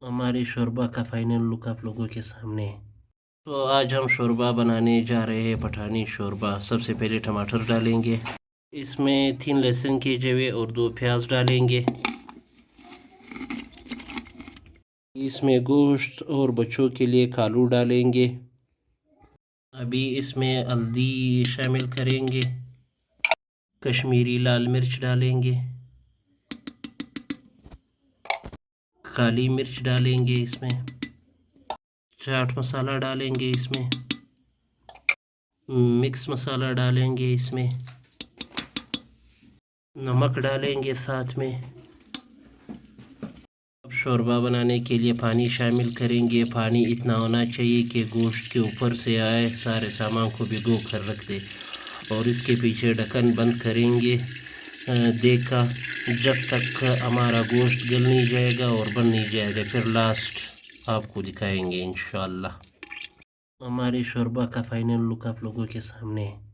हमारे शोरबा का final look आप लोगों के सामने है। तो आज हम शोरबा बनाने जा रहे हैं, पठानी शोरबा। सबसे पहले टमाटर डालेंगे, इसमें 3 लहसुन के जवे और 2 प्याज डालेंगे। इसमें गोश्त और बच्चों के लिए कालू डालेंगे। अभी इसमें हल्दी शामिल करेंगे, कश्मीरी लाल मिर्च डालेंगे, काली मिर्च डालेंगे, इसमें चाट मसाला डालेंगे, इसमें मिक्स मसाला डालेंगे, इसमें नमक डालेंगे साथ में। अब शोरबा बनाने के लिए पानी शामिल करेंगे। पानी इतना होना चाहिए कि गोश्त के ऊपर से आए, सारे सामान को भिगो कर रख दे और इसके पीछे ढक्कन बंद करेंगे देखा जब तक हमारा गोश्त गल नहीं जाएगा और बन नहीं जाएगा, फिर लास्ट आपको दिखाएंगे इंशाल्लाह। हमारे शोरबा का फाइनल लुक आप लोगों के सामने है।